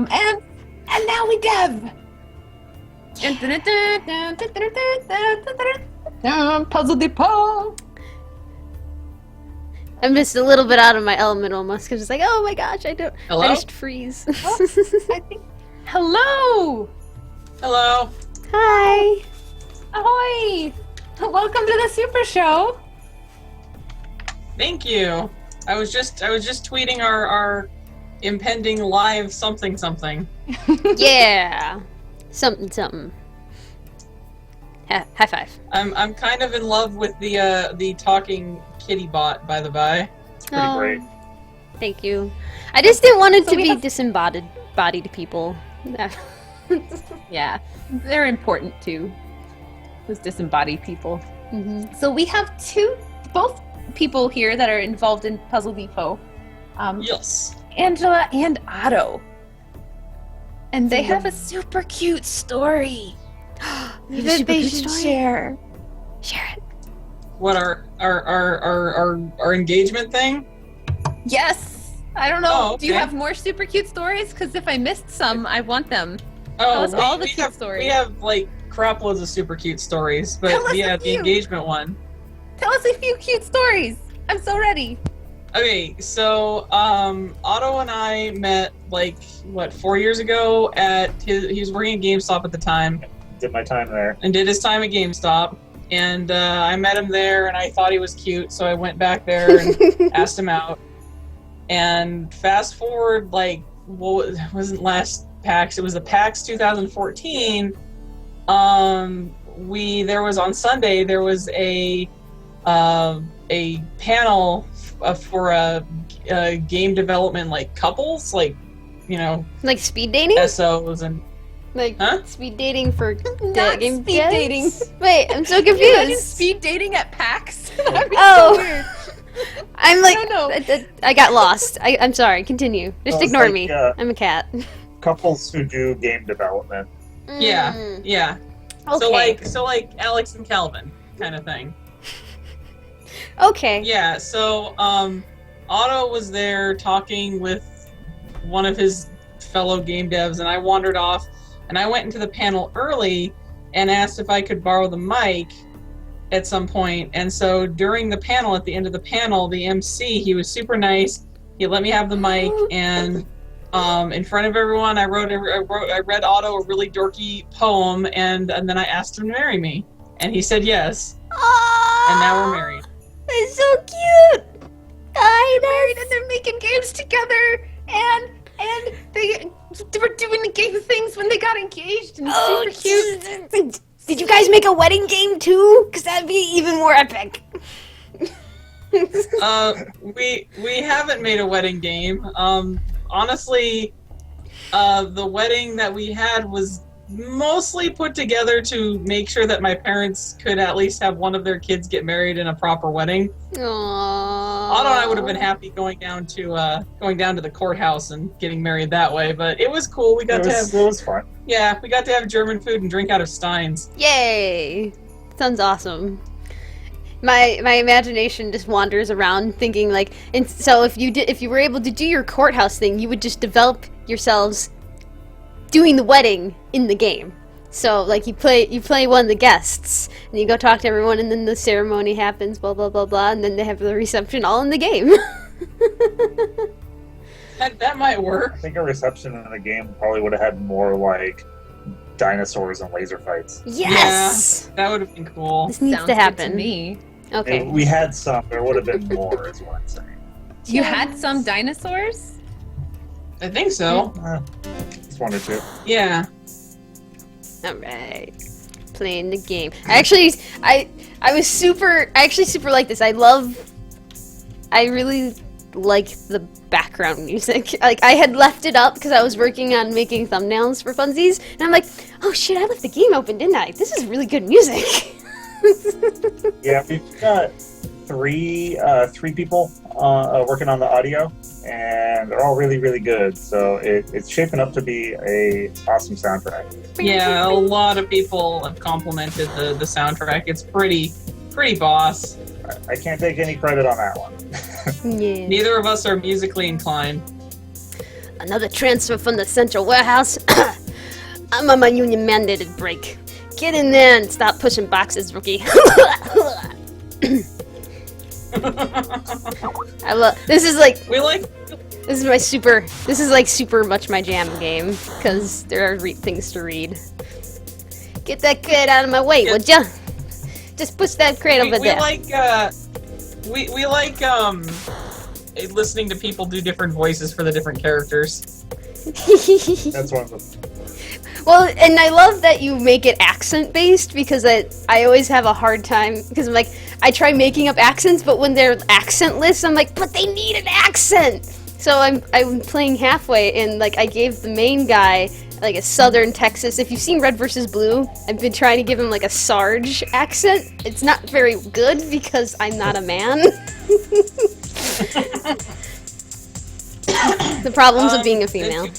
And now we dev. Puzzle Depot. I'm just a little bit out of my element almost because it's like, oh my gosh, Hello? I just freeze. Hello. Hello. Hi. Ahoy. Welcome to the Super Show. Thank you. I was just tweeting our impending live something. Yeah. Something. High five. I'm kind of in love with the talking kitty bot, by the by. It's pretty great. Thank you. I just didn't want it So to we be have- disembodied people. Yeah, they're important too. Those disembodied people. Mm-hmm. So we have both people here that are involved in Puzzle Depot. Yes. Angela and Otto. And they have a super cute story that they should share. Share it. What our engagement thing? Yes! I don't know. Oh, Do you okay. have more super cute stories? Because if I missed some, I want them. Oh, Tell us all the we cute have, stories. We have like crap loads of super cute stories, but Tell us yeah, a the few. engagement one. Tell us a few cute stories. I'm so ready. Okay, so Otto and I met 4 years ago at he was working at GameStop at the time Did my time there. and did his time at GameStop, and I met him there and I thought he was cute, so I went back there and asked him out. And fast forward, wasn't last PAX, it was the PAX 2014. There was on Sunday there was a panel for a game development couples, Like speed dating? SOs and Huh? Speed dating for Not game speed devs? dating. Wait, I'm so Can you imagine confused. speed dating at PAX? That'd be Oh. so weird. I'm like, I don't know. I got lost. I'm sorry. Continue. Just Well, it's ignore like, me. I'm a cat. Couples who do game development. yeah. Okay. So like Alex and Calvin kind of thing. Okay. Yeah, so Otto was there talking with one of his fellow game devs, and I wandered off, and I went into the panel early and asked if I could borrow the mic at some point. And so during the panel, at the end of the panel, the MC, he was super nice. He let me have the mic, and in front of everyone, I read Otto a really dorky poem, and then I asked him to marry me, and he said yes, and now we're married. It's so cute. Married and they're making games together, and they were doing the game things when they got engaged, and it's super cute. Did you guys make a wedding game too? Because that'd be even more epic. We haven't made a wedding game. Honestly, the wedding that we had was mostly put together to make sure that my parents could at least have one of their kids get married in a proper wedding. Aww. Otto and I would have been happy going down to the courthouse and getting married that way, but it was cool. We got It was fun. we got to have German food and drink out of steins. Yay! Sounds awesome. My imagination just wanders around thinking and so if you were able to do your courthouse thing, you would just develop yourselves doing the wedding in the game. So you play one of the guests and you go talk to everyone, and then the ceremony happens, blah blah blah blah, and then they have the reception all in the game. That might work. I think a reception in the game probably would have had more dinosaurs and laser fights. Yes. That would have been cool. This needs Sounds to good happen. to me. Okay. We had some. There would have been more, is what I'm saying. You had some dinosaurs? I think so. Just one or two. Yeah. All right. Playing the game. I actually super like this. I really like the background music. I had left it up because I was working on making thumbnails for funsies, and I'm like, oh shit, I left the game open, didn't I? This is really good music. Yeah, we've got three people working on the audio, and they're all really, really good. So it's shaping up to be a awesome soundtrack. Yeah, a lot of people have complimented the soundtrack. It's pretty boss. I can't take any credit on that one. Yeah. Neither of us are musically inclined. Another transfer from the central warehouse? I'm on my union mandated break. Get in there and stop pushing boxes, rookie. I love this is like this is like super much my jam game because there are things to read. Get that crate out of my way, would ya? Just push that crate over there. We like listening to people do different voices for the different characters. That's one of them. Well, and I love that you make it accent based because I always have a hard time because I'm like I try making up accents, but when they're accentless, I'm like, but they need an accent. So I'm playing halfway, and like I gave the main guy like a Southern Texas. If you've seen Red vs. Blue, I've been trying to give him like a Sarge accent. It's not very good because I'm not a man. The problems of being a female.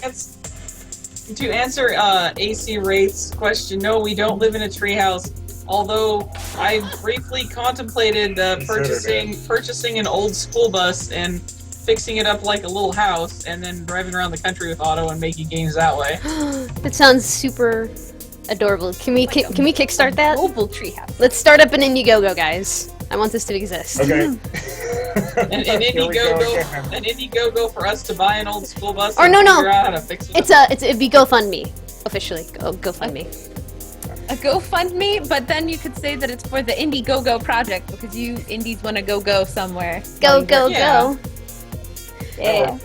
To answer AC Wraith's question, no, we don't live in a treehouse. Although I briefly contemplated purchasing an old school bus and fixing it up like a little house, and then driving around the country with Otto and making games that way. That sounds super adorable. Can we kickstart that? Mobile treehouse. Let's start up an Indiegogo, guys. I want this to exist. Okay. An Indiegogo for us to buy an old school bus. Or and no. Figure out how to fix it. It'd be GoFundMe. Officially, GoFundMe. A GoFundMe, but then you could say that it's for the Indiegogo project because you indies want to go somewhere. Go. Yeah. Yeah.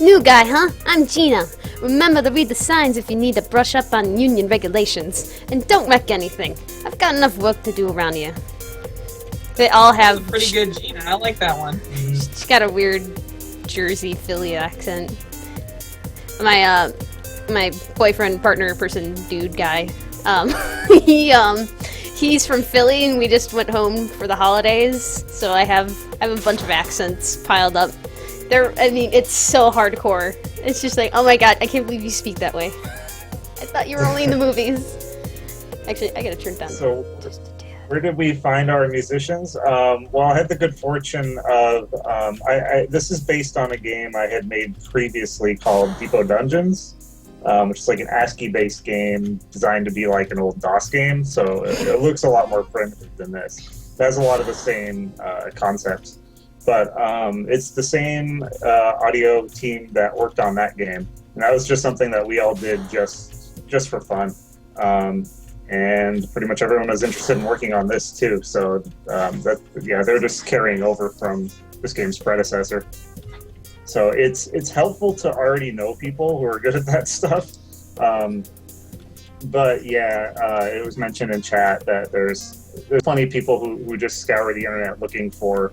New guy, huh? I'm Gina. Remember to read the signs if you need to brush up on union regulations. And don't wreck anything. I've got enough work to do around here. They all have... That's pretty good, Gina. I like that one. She's got a weird Jersey, Philly accent. My boyfriend, partner, person, dude guy, he's from Philly and we just went home for the holidays, so I have a bunch of accents piled up. It's so hardcore. It's just like, oh my god, I can't believe you speak that way. I thought you were only in the movies. Actually, I gotta turn it down. So, where did we find our musicians? Well, I had the good fortune of, this is based on a game I had made previously called Depot Dungeons, which is like an ASCII-based game designed to be like an old DOS game, so it looks a lot more primitive than this. It has a lot of the same concepts, but it's the same audio team that worked on that game, and that was just something that we all did just for fun. And pretty much everyone was interested in working on this too, so they're just carrying over from this game's predecessor. So it's helpful to already know people who are good at that stuff. But yeah, it was mentioned in chat that there's plenty of people who just scour the internet looking for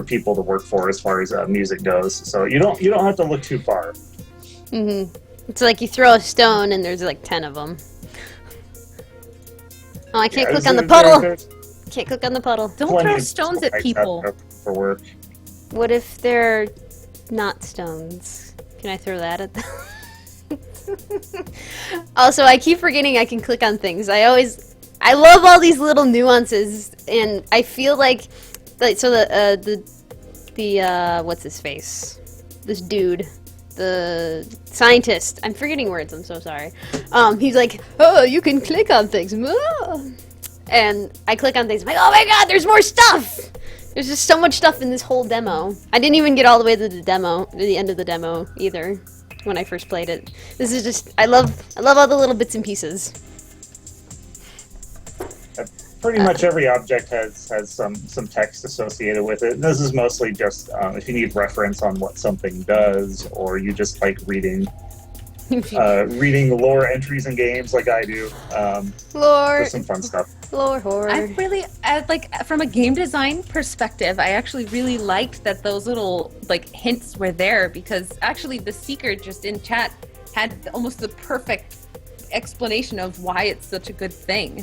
people to work for as far as music goes. So you don't have to look too far. Mm-hmm. It's like you throw a stone and there's like 10 of them. Oh, I can't click on the puddle! Can't click on the puddle. Don't throw stones at people. For work. What if they're not stones? Can I throw that at them? Also, I keep forgetting I can click on things. I love all these little nuances, and I feel like so the what's his face? This dude. The scientist. I'm forgetting words, I'm so sorry. He's like, oh, you can click on things. And I click on things, I'm like, oh my god, there's more stuff! There's just so much stuff in this whole demo. I didn't even get all the way to the end of the demo either, when I first played it. This is just, I love all the little bits and pieces. Pretty much every object has some text associated with it. And this is mostly just if you need reference on what something does, or you just like reading lore entries in games like I do. Lore. There's some fun stuff. Lore horror. From a game design perspective, I actually really liked that those little like hints were there, because actually the Seeker just in chat had almost the perfect explanation of why it's such a good thing.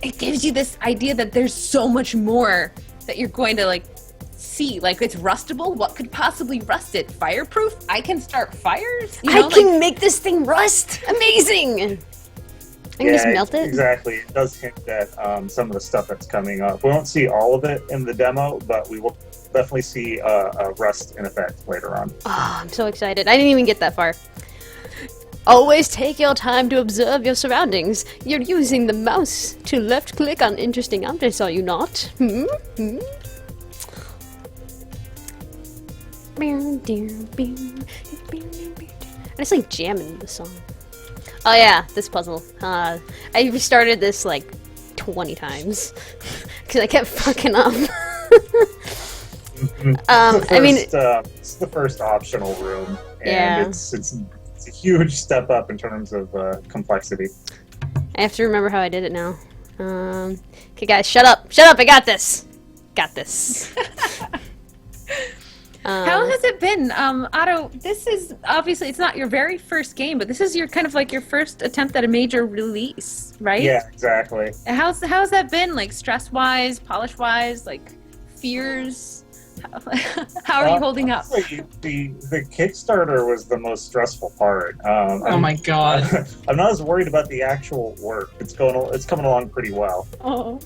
It gives you this idea that there's so much more that you're going to like see. Like, it's rustable. What could possibly rust it? Fireproof? I can start fires? I can make this thing rust! Amazing! I can just melt it? Exactly. It does hint at some of the stuff that's coming up. We won't see all of it in the demo, but we will definitely see Rust in effect later on. Oh, I'm so excited. I didn't even get that far. Always take your time to observe your surroundings. You're using the mouse to left click on interesting objects, are you not? Hmm? Hmm? I just like jamming the song. Oh yeah, this puzzle. I restarted this like 20 times because I kept fucking up. I mean, it's the first optional room, and Yeah. it's a huge step up in terms of complexity. I have to remember how I did it now. Okay, guys, shut up! Shut up! I got this. Got this. How has it been, Otto? This is obviously it's not your very first game, but this is your kind of like your first attempt at a major release, right? Yeah, exactly. How's that been? Like stress wise, polish wise, like fears? How are you holding up? Honestly, the Kickstarter was the most stressful part. Oh my god. I'm not as worried about the actual work. It's coming along pretty well. Oh.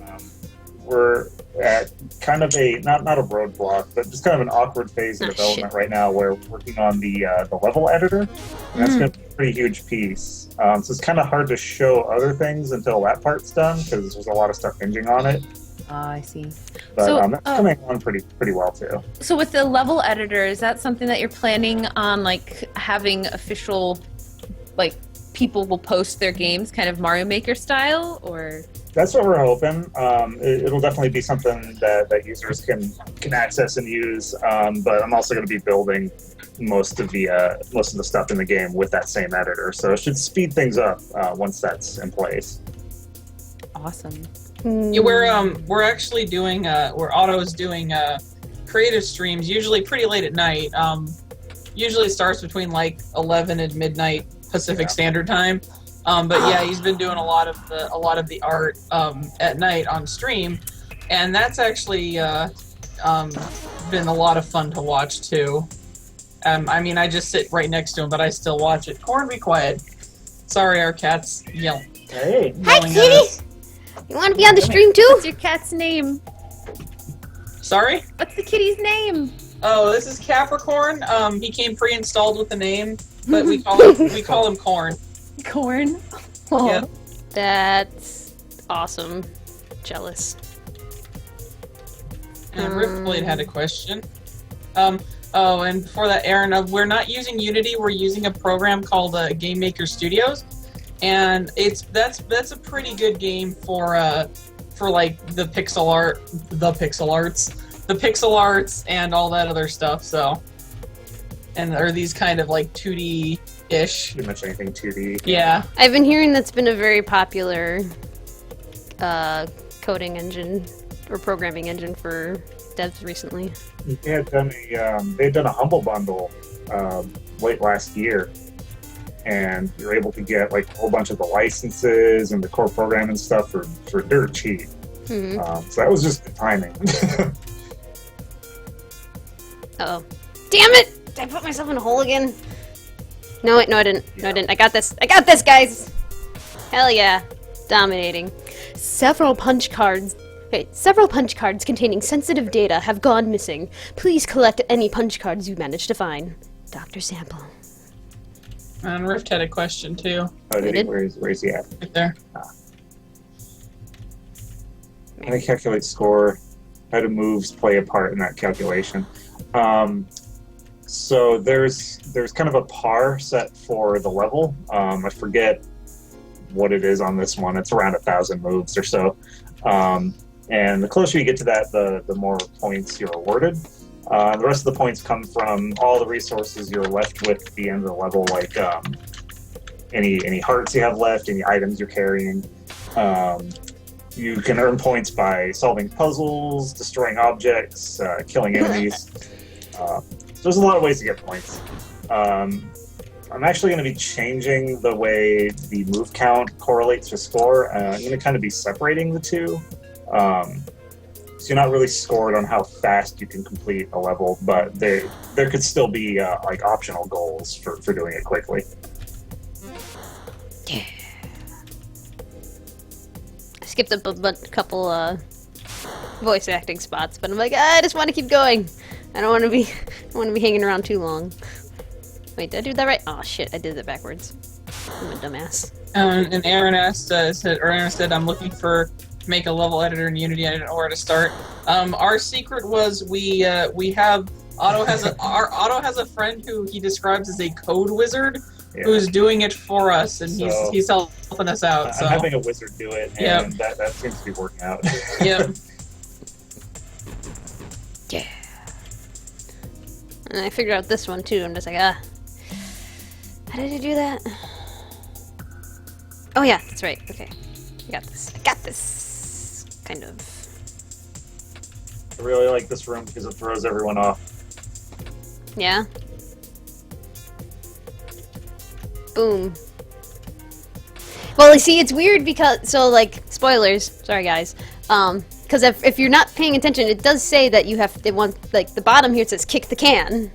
We're at kind of a not a roadblock, but just kind of an awkward phase of Ah, development right now, where we're working on the level editor, and that's going to be a pretty huge piece. So it's kind of hard to show other things until that part's done because there's a lot of stuff hinging on it. I see. But So, that's coming along pretty well too. So with the level editor, is that something that you're planning on like having official, like people will post their games kind of Mario Maker style, or? That's what we're hoping. It'll definitely be something that users can access and use. But I'm also going to be building most of the stuff in the game with that same editor, so it should speed things up once that's in place. Awesome. Yeah, we're actually doing where Otto's doing creative streams, usually pretty late at night. Usually it starts between like 11 and midnight Pacific Standard Time. But yeah, he's been doing a lot of the art at night on stream, and that's actually been a lot of fun to watch too. I mean, I just sit right next to him, but I still watch it. Corn, be quiet. Sorry, our cat's yelling. Hey, Hi, yelling at kitty! us. You want to be on the stream too? What's your cat's name? Sorry? What's the kitty's name? Oh, this is Capricorn. He came pre-installed with the name, but we call him Corn. Corn. Oh. Yep. That's awesome. Jealous. And Ripblade had a question. Oh, and before that, Aaron, we're not using Unity. We're using a program called Game Maker Studios, and that's a pretty good game for like the pixel arts, and all that other stuff. So, and are these kind of like 2D-ish? pretty much anything 2D. Yeah. I've been hearing that's been a very popular coding engine or programming engine for devs recently. They had done a Humble Bundle late last year, and you're able to get like a whole bunch of the licenses and the core programming stuff for dirt cheap. Mm-hmm. So that was just good timing. Uh-oh. Damn it! Did I put myself in a hole again? No, I didn't. No, I didn't. I got this, guys! Hell yeah. Dominating. Several punch cards containing sensitive data have gone missing. Please collect any punch cards you manage to find. Dr. Sample. And Rift had a question too. Oh, did he? did? Where's he at? Right there. How to calculate score, how do moves play a part in that calculation. So there's kind of a par set for the level. I forget what it is on this one. It's around 1,000 moves or so. And the closer you get to that, the more points you're awarded. The rest of the points come from all the resources you're left with at the end of the level, like any hearts you have left, any items you're carrying. You can earn points by solving puzzles, destroying objects, killing enemies. There's a lot of ways to get points. I'm actually going to be changing the way the move count correlates to score. I'm going to kind of be separating the two. So you're not really scored on how fast you can complete a level, but there could still be like optional goals for doing it quickly. I skipped a couple voice acting spots, but I'm like, I just want to keep going. I don't want to be hanging around too long. Wait, did I do that right? Oh shit, I did that backwards. I'm a dumbass. And Aaron said, I'm looking to make a level editor in Unity. I didn't know where to start. Our secret was we have Otto has a friend who he describes as a code wizard who's doing it for us, and he's helping us out. So I'm having a wizard do it, and that seems to be working out. Yep. Yeah. And I figured out this one too. I'm just like, how did I do that? Oh yeah, that's right. Okay, I got this. I got this. Kind of. I really like this room because it throws everyone off. Yeah. Boom. Well, you see, it's weird because like spoilers. Sorry, guys. Because if you're not paying attention, it does say that you have like the bottom here it says kick the can.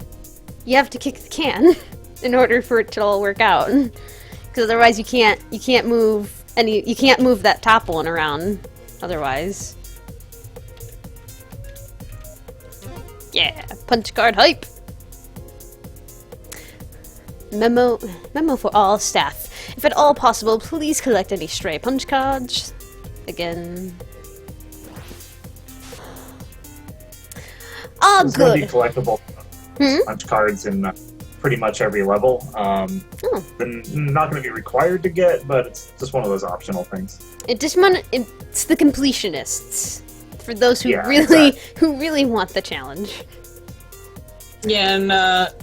You have to kick the can in order for it to all work out. Because otherwise you can't move you can't move that top one around. Otherwise. Yeah, punch card hype. Memo for all staff. If at all possible, please collect any stray punch cards. Again. Oh, There's good. going to be collectible punch cards in pretty much every level. They're not going to be required to get, but it's just one of those optional things. It's the completionists. For those who who really want the challenge. Yeah, and a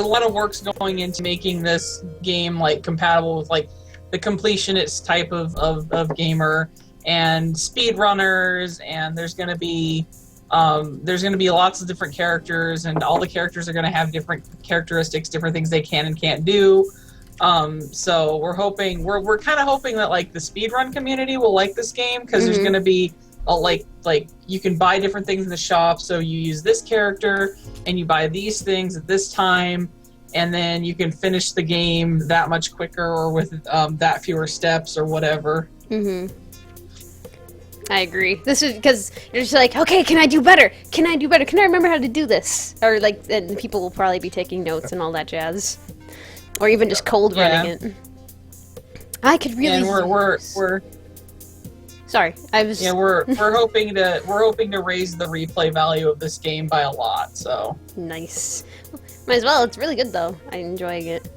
lot of work's going into making this game like compatible with like the completionist type of gamer and speedrunners, and there's gonna be lots of different characters, and all the characters are gonna have different characteristics, different things they can and can't do. So we're kind of hoping that like the speedrun community will like this game because there's gonna be like you can buy different things in the shop, so you use this character and you buy these things at this time, and then you can finish the game that much quicker or with that fewer steps or whatever. I agree. This is because you're just like, okay, can I do better? Can I do better? Can I remember how to do this? Or like, and people will probably be taking notes and all that jazz, or even just cold running it. I could really. And we're Sorry, I was. Yeah, we're hoping to raise the replay value of this game by a lot. So nice. Might as well. It's really good though. I'm enjoying it.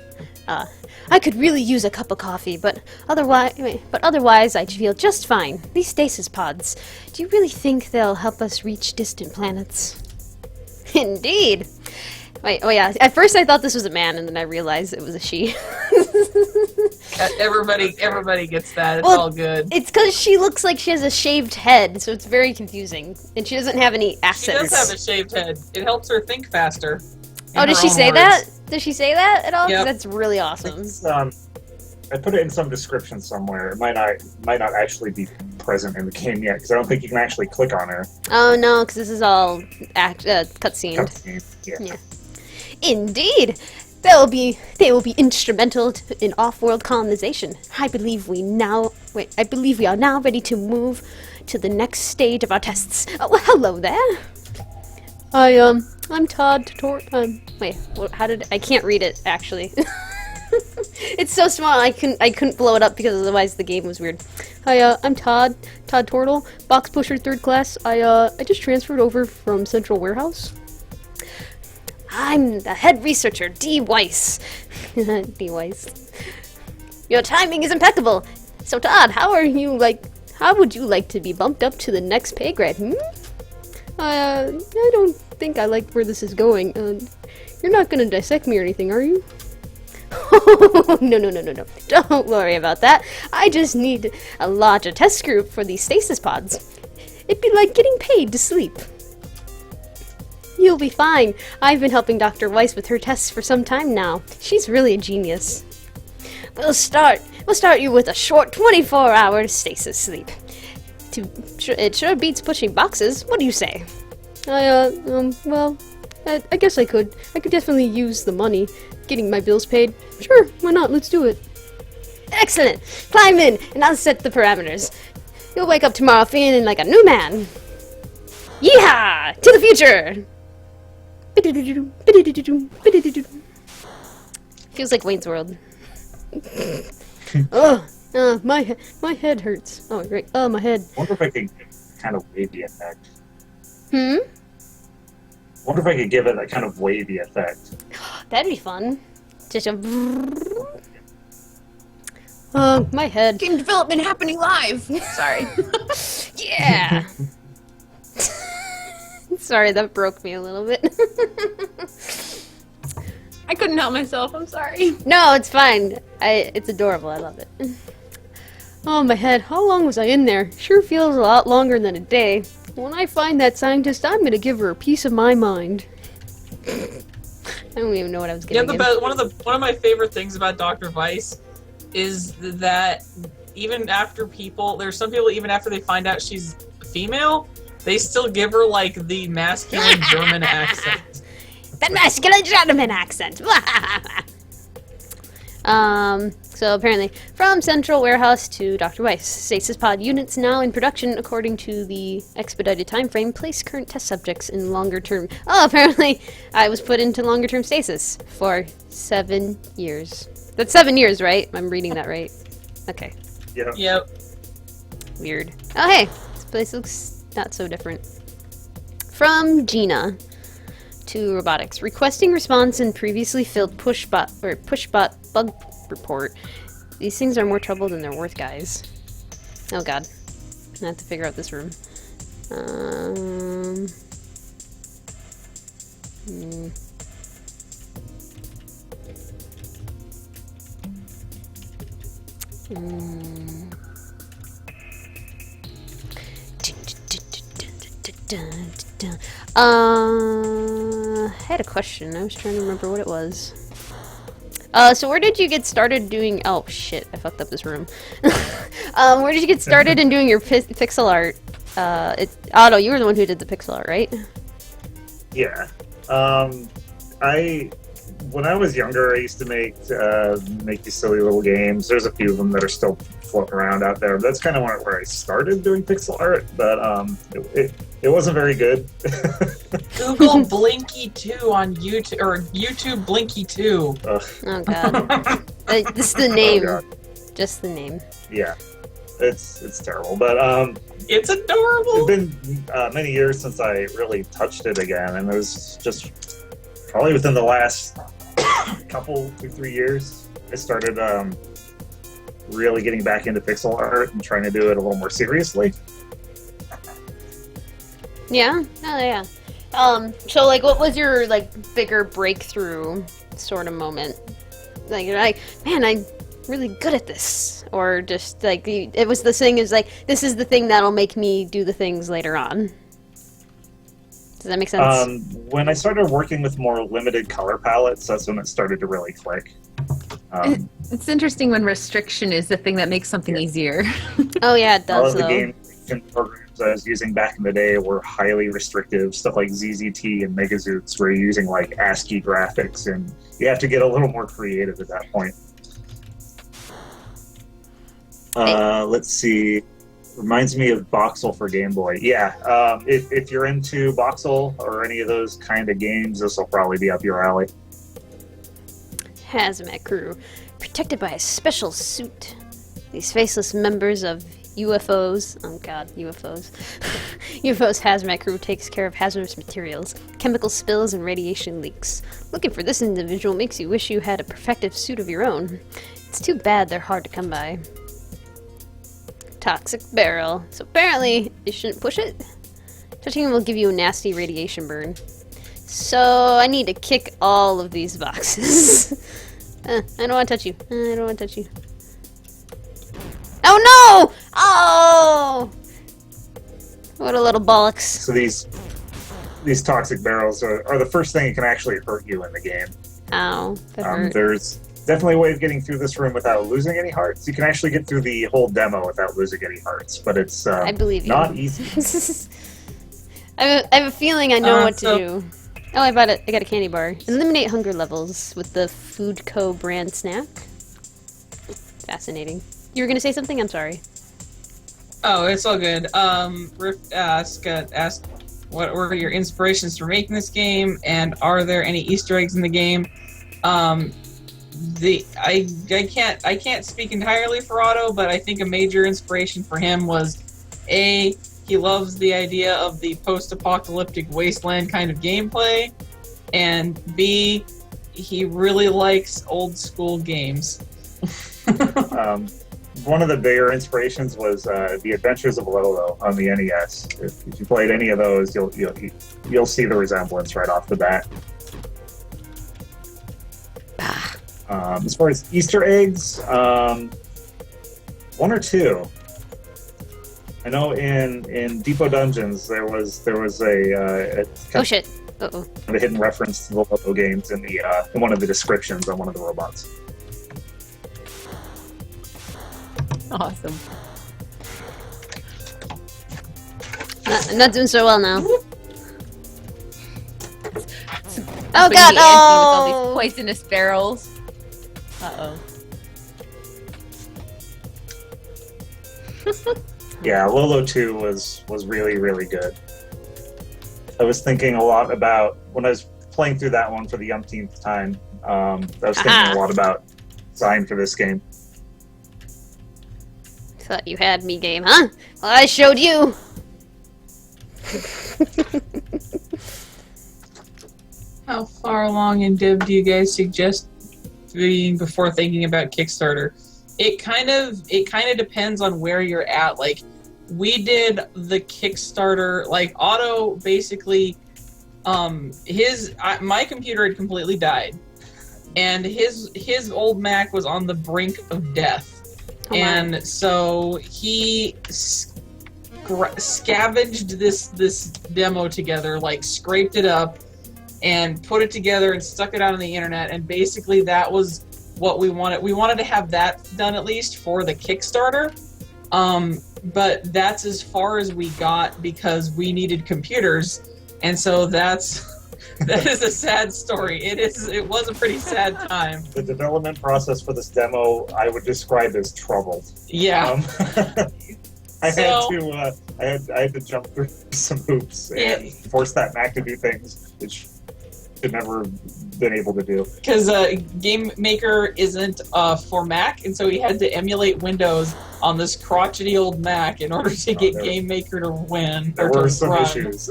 I could really use a cup of coffee, but otherwise I feel just fine. These stasis pods. Do you really think they'll help us reach distant planets? Indeed. Wait, oh yeah. At first I thought this was a man, and then I realized it was a she. Everybody gets that. It's all good. It's because she looks like she has a shaved head, so it's very confusing. And she doesn't have any accents. She does have a shaved head. It helps her think faster. Oh, does she say that? Does she say that at all? Yep. That's really awesome. I put it in some description somewhere. It might not actually be present in the game yet, because I don't think you can actually click on her. Oh no, because this is all cutscene. Yeah. Indeed. They will be instrumental in off-world colonization. I believe we are now ready to move to the next stage of our tests. Oh, well, hello there. I'm Todd wait, I can't read it actually. It's so small I couldn't blow it up because otherwise the game was weird. Hi, I'm Todd Tortle, box pusher 3rd class. I just transferred over from Central Warehouse. I'm the head researcher, D. Weiss. D. Weiss. Your timing is impeccable. So Todd, how would you like to be bumped up to the next pay grade? I don't think I like where this is going. You're not gonna dissect me or anything, are you? No. Don't worry about that. I just need a larger test group for these stasis pods. It'd be like getting paid to sleep. You'll be fine. I've been helping Dr. Weiss with her tests for some time now. She's really a genius. We'll start you with a short 24-hour stasis sleep. It sure beats pushing boxes. What do you say? Well, I guess I could. I could definitely use the money. Getting my bills paid. Sure, why not? Let's do it. Excellent! Climb in, and I'll set the parameters. You'll wake up tomorrow feeling like a new man. Yeehaw! To the future! Feels like Wayne's World. My head hurts. Oh, great. Oh, my head. Wonder if I could kind of wavy effect. Hmm? Wonder if I could give it that kind of wavy effect. That'd be fun. Just a... my head. Game development happening live. Sorry. Yeah! Sorry, that broke me a little bit. I couldn't help myself. I'm sorry. No, it's fine. It's adorable. I love it. Oh, my head. How long was I in there? Sure feels a lot longer than a day. When I find that scientist, I'm gonna give her a piece of my mind. I don't even know what I was getting. One of my favorite things about Dr. Weiss is that even after there's some people even after they find out she's female, they still give her like the masculine German accent. The masculine German accent. So apparently, from Central Warehouse to Dr. Weiss, stasis pod units now in production according to the expedited time frame. Place current test subjects in longer term. Oh, apparently I was put into longer term stasis for 7 years. That's 7 years, right? I'm reading that right. Okay. Yep. Weird. Oh, hey, this place looks not so different. From Gina to robotics, requesting response in previously filled pushbot bug report. These things are more trouble than they're worth, guys. Oh god, I have to figure out this room. I had a question. I was trying to remember what it was. So where did you get started doing... Oh, shit. I fucked up this room. Where did you get started in doing your pixel art? Otto, you were the one who did the pixel art, right? Yeah. When I was younger, I used to make these silly little games. There's a few of them that are still floating around out there. That's kind of where I started doing pixel art, but it wasn't very good. Google Blinky 2 on YouTube, or YouTube Blinky 2. Oh god. This is the name. Oh, just the name. Yeah. It's terrible, but it's adorable. it's been many years since I really touched it again, and it was just probably within the last couple, 2-3 years, I started really getting back into pixel art and trying to do it a little more seriously. Yeah? Oh, yeah. So, like, what was your, like, bigger breakthrough sort of moment? Like, you're like, man, I'm really good at this. Or just, like, it was the thing is, like, this is the thing that'll make me do the things later on. Does that make sense? When I started working with more limited color palettes, that's when it started to really click. It's interesting when restriction is the thing that makes something easier. Oh yeah, it A lot does of the though. game programs I was using back in the day were highly restrictive, stuff like ZZT and Megazoots, where you're using like ASCII graphics, and you have to get a little more creative at that point. Let's see. Reminds me of Voxel for Game Boy. Yeah, if you're into Voxel or any of those kind of games, this will probably be up your alley. Hazmat crew, protected by a special suit. These faceless members of UFOs, oh god, UFOs. UFOs hazmat crew takes care of hazardous materials, chemical spills, and radiation leaks. Looking for this individual makes you wish you had a protective suit of your own. It's too bad they're hard to come by. Toxic barrel. So apparently, you shouldn't push it. Touching it will give you a nasty radiation burn. So I need to kick all of these boxes. I don't want to touch you. I don't want to touch you. Oh no! Oh! What a little bollocks. So these toxic barrels are the first thing that can actually hurt you in the game. Ow, that hurt. There's definitely a way of getting through this room without losing any hearts. You can actually get through the whole demo without losing any hearts, but it's I believe you. not easy. I have a feeling I know what to do. Oh, I got a candy bar. Eliminate hunger levels with the Food Co. brand snack. Fascinating. You were gonna say something? I'm sorry. Oh, it's all good. Rift asked what were your inspirations for making this game, and are there any Easter eggs in the game? I can't speak entirely for Otto, but I think a major inspiration for him was A, he loves the idea of the post-apocalyptic wasteland kind of gameplay, and B, he really likes old school games. One of the bigger inspirations was The Adventures of Lolo on the NES. If you played any of those, you'll see the resemblance right off the bat. As far as Easter eggs, one or two. I know in Depot Dungeons there was a Oh shit! Uh-oh. a hidden reference to the Lolo games in one of the descriptions on one of the robots. Awesome. I'm not doing so well now. Oh God, With all oh! these poisonous barrels. Uh-oh. Yeah, Lolo 2 was really, really good. I was thinking a lot about, when I was playing through that one for the umpteenth time, I was thinking a lot about design for this game. Thought you had me, game, huh? Well, I showed you. How far along in dev do you guys suggest being before thinking about Kickstarter? It kind of depends on where you're at. Like, we did the Kickstarter, like Otto basically, my computer had completely died, and his old Mac was on the brink of death. Oh, and wow. So he scavenged this demo together, like scraped it up and put it together and stuck it out on the internet, and basically that was what we wanted. We wanted to have that done at least for the Kickstarter, but that's as far as we got because we needed computers, and so that is a sad story. It was a pretty sad time. The development process for this demo I would describe as troubled. Yeah. I had to jump through some hoops and force that Mac to do things which it never been able to do. Because Game Maker isn't for Mac, and so he had to emulate Windows on this crotchety old Mac in order to get Game Maker to win. There were some issues.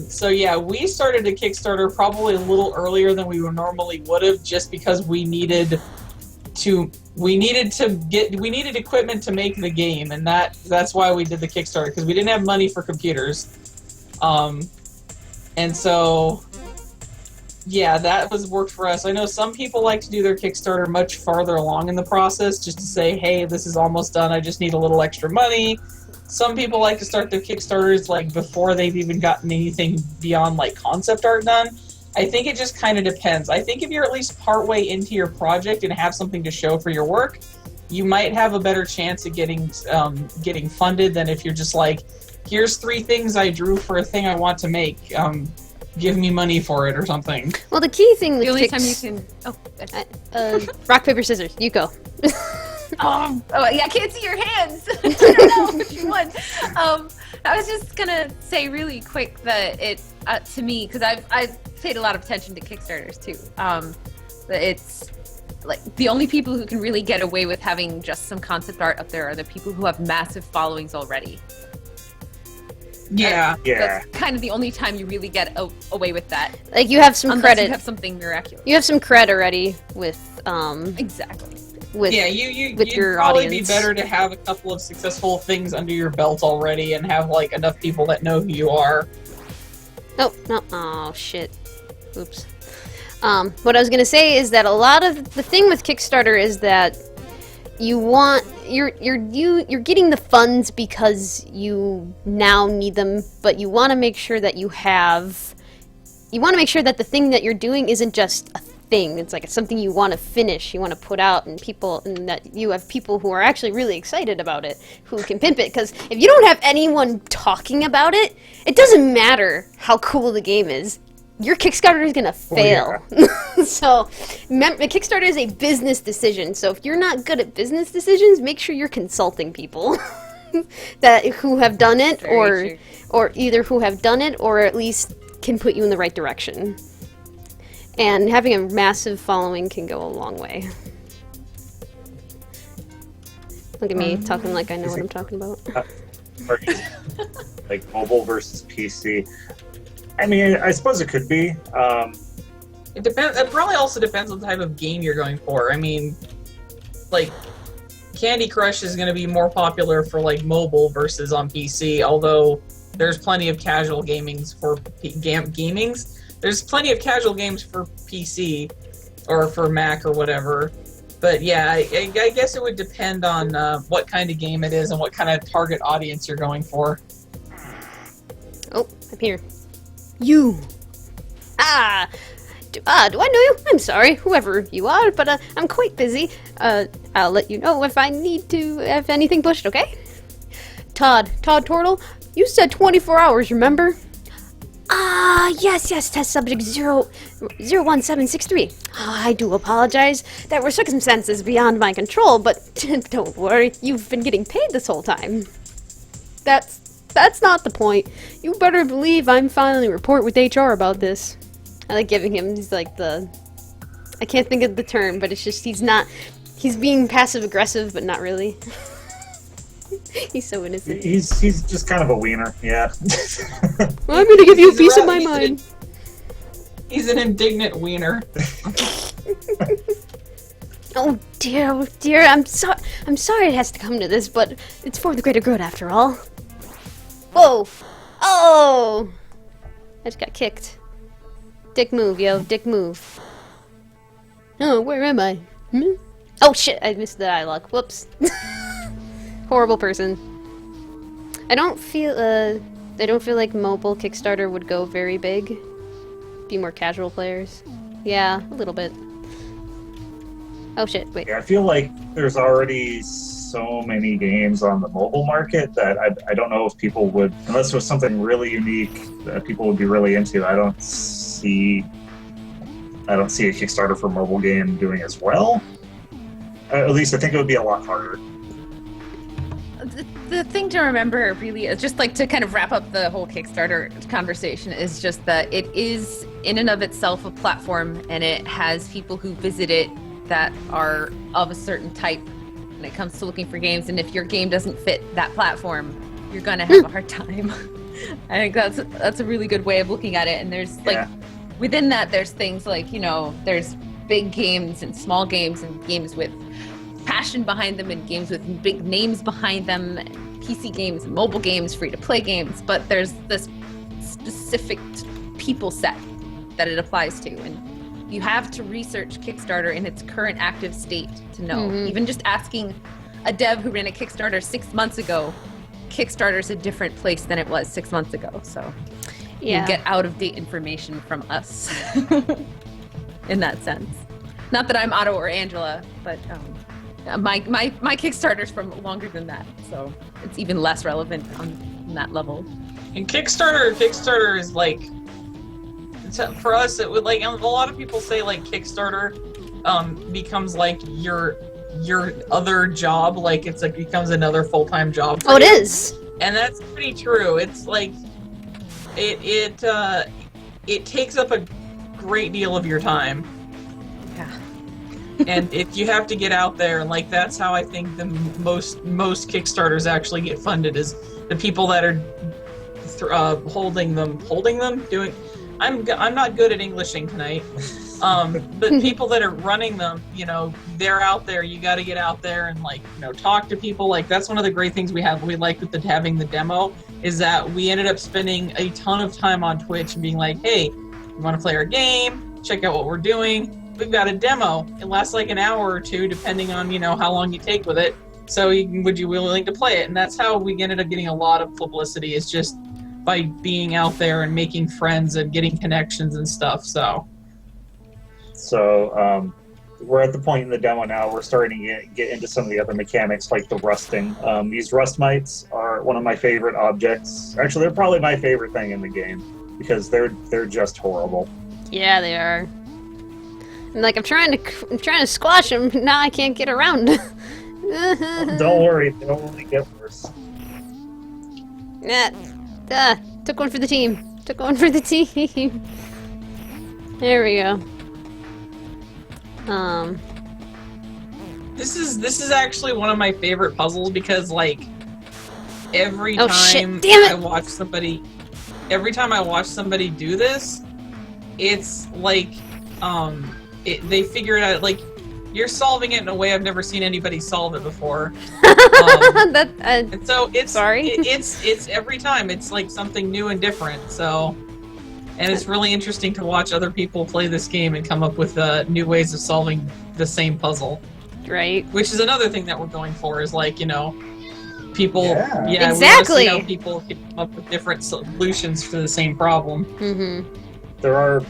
So yeah, we started a Kickstarter probably a little earlier than we normally would have, just because we needed equipment to make the game, and that's why we did the Kickstarter, because we didn't have money for computers. And so yeah, that worked for us. I know some people like to do their Kickstarter much farther along in the process, just to say, hey, this is almost done, I just need a little extra money. Some people like to start their Kickstarters like before they've even gotten anything beyond like concept art done. I think it just kind of depends. I think if you're at least partway into your project and have something to show for your work, you might have a better chance of getting funded than if you're just like, here's 3 things I drew for a thing I want to make. Give me money for it or something. Well, the key thing with The only time you can... rock, paper, scissors. You go. Oh, yeah, I can't see your hands. I don't know if you won. I was just gonna say really quick that it, to me, because I've paid a lot of attention to Kickstarters too. That it's like the only people who can really get away with having just some concept art up there are the people who have massive followings already. Yeah. That's kind of the only time you really get away with that. Like, you have some Unless credit. you have something miraculous. You have some cred already with Exactly. with you'd your probably audience. be better to have a couple of successful things under your belt already and have like enough people that know who you are. Oh, no. Oh, shit. Oops. What I was gonna say is that a lot of the thing with Kickstarter is that you're getting the funds because you now need them, but you want to make sure that you want to make sure that the thing that you're doing isn't just a thing. It's like it's something you want to finish, you want to put out, and that you have people who are actually really excited about it, who can pimp it. Because if you don't have anyone talking about it, it doesn't matter how cool the game is. Your Kickstarter is gonna fail. So, remember, Kickstarter is a business decision. So if you're not good at business decisions, make sure you're consulting people. that who have done it, Very true. or either who have done it, or at least can put you in the right direction. And having a massive following can go a long way. Look at me talking like I know what I'm talking about. Like mobile versus PC. I mean, I suppose it could be. It depends. It probably also depends on the type of game you're going for. I mean, like Candy Crush is going to be more popular for like mobile versus on PC. Although there's plenty of casual gamings for gamings. There's plenty of casual games for PC or for Mac or whatever. But yeah, I guess it would depend on what kind of game it is and what kind of target audience you're going for. Oh, I'm here. You. Do I know you? I'm sorry, whoever you are, but I'm quite busy. I'll let you know if I need to have anything pushed, okay? Todd Tortle, you said 24 hours, remember? Yes, test subject 01763. I do apologize. There were circumstances beyond my control, but don't worry, you've been getting paid this whole time. That's not the point. You better believe I'm filing a report with HR about this. I like giving him, he's like I can't think of the term, but it's just, he's being passive-aggressive, but not really. He's so innocent. He's just kind of a wiener, yeah. Well, I'm gonna give you a piece of my mind. He's an indignant wiener. Oh dear, I'm sorry it has to come to this, but it's for the greater good after all. Whoa! Oh! I just got kicked. Dick move, yo, dick move. Oh, where am I? Oh shit, I missed the dialogue. Whoops. Horrible person. I don't feel like mobile Kickstarter would go very big. Be more casual players. Yeah, a little bit. Oh shit, wait. Yeah, I feel like there's already so many games on the mobile market that I don't know if people would, unless it was something really unique that people would be really into. I don't see a Kickstarter for a mobile game doing as well. At least I think it would be a lot harder. The thing to remember really is just like to kind of wrap up the whole Kickstarter conversation is just that it is in and of itself a platform, and it has people who visit it that are of a certain type when it comes to looking for games, and if your game doesn't fit that platform, you're gonna have a hard time. I think that's a really good way of looking at it. And there's like within that there's things like, you know, there's big games and small games and games with passion behind them and games with big names behind them, PC games, mobile games, free-to-play games, but there's this specific people set that it applies to, and you have to research Kickstarter in its current active state to know. Even just asking a dev who ran a Kickstarter 6 months ago, Kickstarter's a different place than it was 6 months ago, so you get out-of-date information from us in that sense. Not that I'm Otto or Angela, but my Kickstarter's from longer than that, so it's even less relevant on that level. And Kickstarter is like, for us, it would like, a lot of people say like Kickstarter becomes like your other job, like it's like becomes another full-time job for it you. is, and that's pretty true. It's like it takes up a great deal of your time. And if you have to get out there, and like that's how I think the most Kickstarters actually get funded, is the people that are holding them. I'm not good at Englishing tonight, but people that are running them, you know, they're out there. You got to get out there and like, you know, talk to people. Like that's one of the great things we like with having the demo, is that we ended up spending a ton of time on Twitch and being like, hey, you want to play our game? Check out what we're doing. We've got a demo. It lasts like an hour or two, depending on, you know, how long you take with it. So would you be willing to play it? And that's how we ended up getting a lot of publicity, is just by being out there and making friends and getting connections and stuff. So we're at the point in the demo now, we're starting to get into some of the other mechanics, like the rusting. These rust mites are one of my favorite objects. Actually, they're probably my favorite thing in the game, because they're just horrible. Yeah, they are. And like I'm trying to squash them, but now I can't get around. Don't worry, they'll only get worse. Took one for the team. Took one for the team. There we go. This is actually one of my favorite puzzles because like every Oh, time shit. Damn it. I watch somebody do this, it's like they figure it out. Like you're solving it in a way I've never seen anybody solve it before. And so it's Sorry. it's every time it's like something new and different. So, and it's really interesting to watch other people play this game and come up with new ways of solving the same puzzle. Right. Which is another thing that we're going for is like people. Yeah. Yeah, Exactly. We want to see how people can come up with different solutions for the same problem. Mm-hmm. There are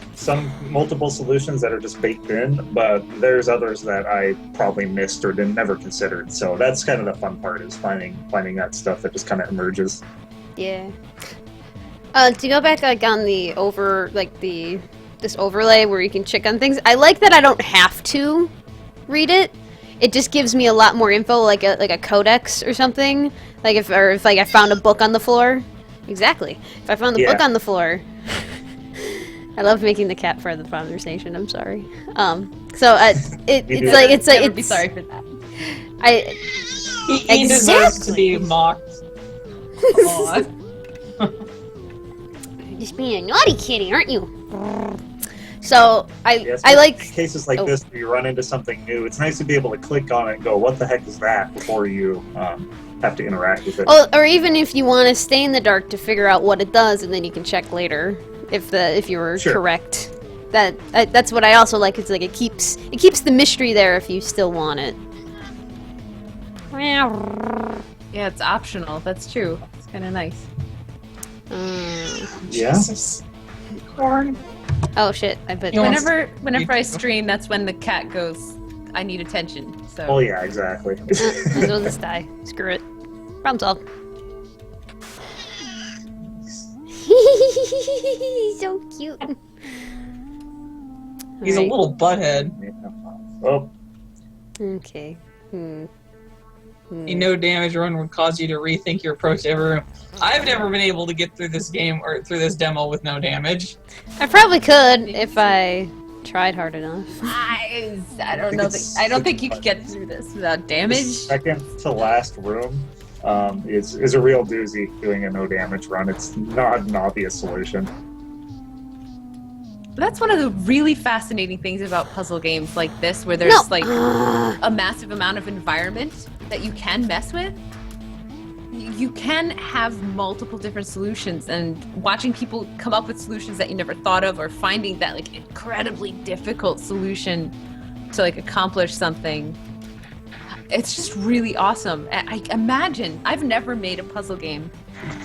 multiple solutions that are just baked in, but there's others that I probably missed or never considered. So that's kind of the fun part is finding that stuff that just kind of emerges. Yeah. To go back like on the this overlay where you can check on things, I like that I don't have to read it. It just gives me a lot more info, like a codex or something. Like if like I found a book on the floor. Exactly. If I found the book on the floor. I love making the cat part of the conversation. I'm sorry. It's Never be sorry for that. He deserves to be mocked. Aw. You're just being a naughty kitty, aren't you? So Yes, I like cases like this where you run into something new. It's nice to be able to click on it and go, "What the heck is that?" before you have to interact with it. or even if you want to stay in the dark to figure out what it does, and then you can check later if you were correct. That's what I also like. It's like it keeps the mystery there if you still want it. Yeah, it's optional. That's true. It's kind of nice. Yeah. Jesus. Corn. Oh shit! I bet. Whenever I stream, that's when the cat goes, I need attention. So. Oh yeah, exactly. Might as well just die. Screw it. Problem solved. He's so cute. He's a little butthead. Yeah. Oh, Okay. A no damage run would cause you to rethink your approach to every room. I've never been able to get through this game or through this demo with no damage. I probably could if I tried hard enough. I don't know. I don't think you could get through this without the damage. second to last room is a real doozy doing a no damage run. It's not an obvious solution. That's one of the really fascinating things about puzzle games like this, where there's like a massive amount of environment that you can mess with. You can have multiple different solutions, and watching people come up with solutions that you never thought of, or finding that like incredibly difficult solution to like accomplish something. It's just really awesome. I imagine, I've never made a puzzle game.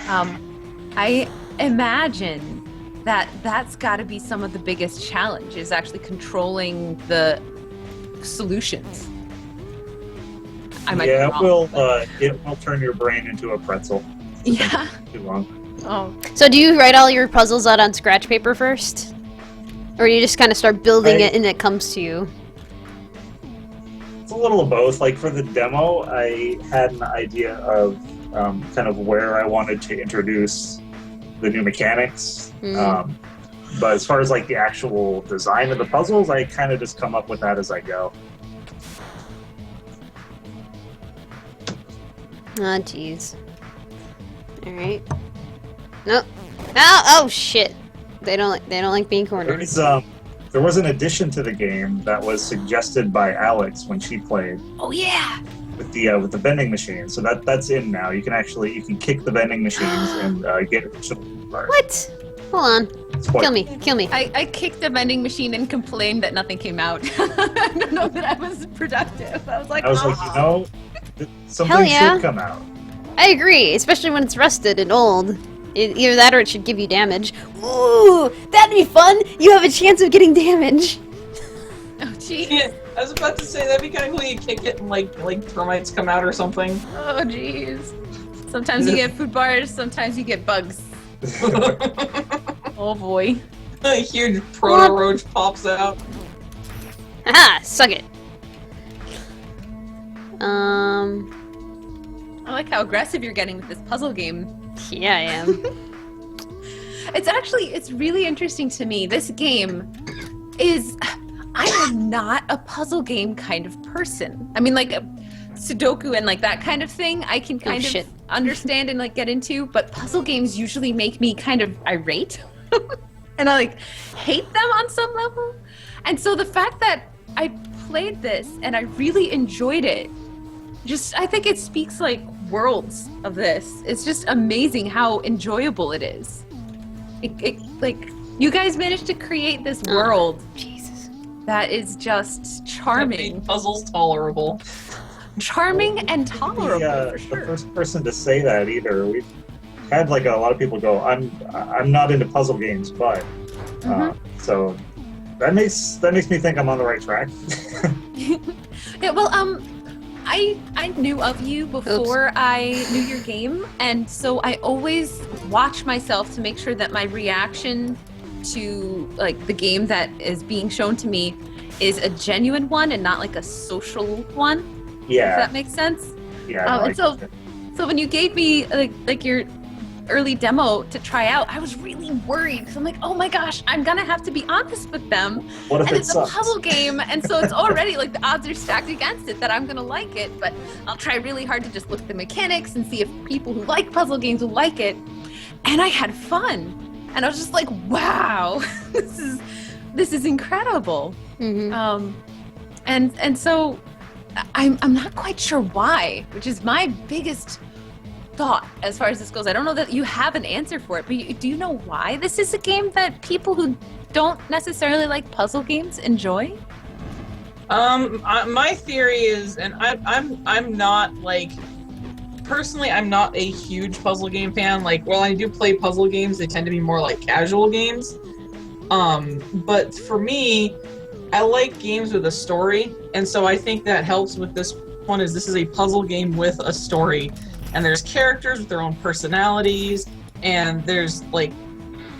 I imagine that's got to be some of the biggest challenges, actually controlling the solutions. I might be wrong, it will turn your brain into a pretzel. Yeah. Too long. Oh. So do you write all your puzzles out on scratch paper first? Or you just kind of start building it and it comes to you? It's a little of both. Like for the demo, I had an idea of kind of where I wanted to introduce the new mechanics. But as far as like the actual design of the puzzles, I kind of just come up with that as I go. Oh, jeez. Alright. No. Oh shit. They don't like being cornered. There was an addition to the game that was suggested by Alex when she played. Oh yeah. With the vending machine, so that's in now. You can kick the vending machines and get additional parts. What? Hold on. Spoiler. Kill me. I kicked the vending machine and complained that nothing came out. I don't know that I was productive. I was like, something yeah. should come out. I agree, especially when it's rusted and old. Either that or it should give you damage. Ooh, that'd be fun! You have a chance of getting damage. Oh gee. Yeah, I was about to say that'd be kind of cool. You kick it and like termites come out or something. Oh jeez. Sometimes you get food bars, sometimes you get bugs. Oh boy. A huge proto roach pops out. Haha, suck it. I like how aggressive you're getting with this puzzle game. Yeah, I am. It's really interesting to me. This game is, I am not a puzzle game kind of person. I mean, like Sudoku and like that kind of thing, I can kind of understand and like get into, but puzzle games usually make me kind of irate. And I like hate them on some level. And so the fact that I played this and I really enjoyed it, I think it speaks like worlds of this. It's just amazing how enjoyable it is. Like, you guys managed to create this world. Jesus. That is just charming. That made puzzles tolerable. Charming and tolerable, for sure. The first person to say that either. We've had like a lot of people go, I'm not into puzzle games, but so that makes me think I'm on the right track. Yeah, well, I knew of you before I knew your game, and so I always watch myself to make sure that my reaction to like the game that is being shown to me is a genuine one and not like a social one. Yeah. If that makes sense. Yeah. And so when you gave me like your early demo to try out, I was really worried because I'm like, oh my gosh, I'm gonna have to be honest with them. What if and it it's sucks? a puzzle game, and so it's already like the odds are stacked against it that I'm gonna like it. But I'll try really hard to just look at the mechanics and see if people who like puzzle games will like it. And I had fun, and I was just like, wow, this is incredible. Mm-hmm. And so I'm not quite sure why, which is my biggest thought as far as this goes. I don't know that you have an answer for it, but do you know why this is a game that people who don't necessarily like puzzle games enjoy? My theory is, and I'm not like, personally, I'm not a huge puzzle game fan. Like, while I do play puzzle games, they tend to be more like casual games. But for me, I like games with a story, and so I think that helps with this one. This is a puzzle game with a story. And there's characters with their own personalities, and there's like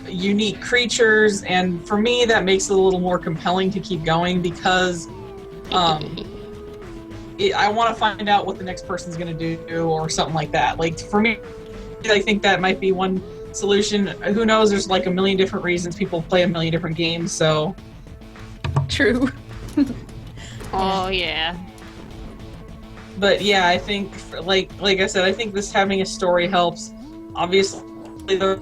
unique creatures, and for me that makes it a little more compelling to keep going because I want to find out what the next person's going to do or something like that. Like, for me, I think that might be one solution. Who knows? There's like a million different reasons people play a million different games, so. True. Oh, yeah. But yeah, I think, like I said, I think this having a story helps. Obviously, the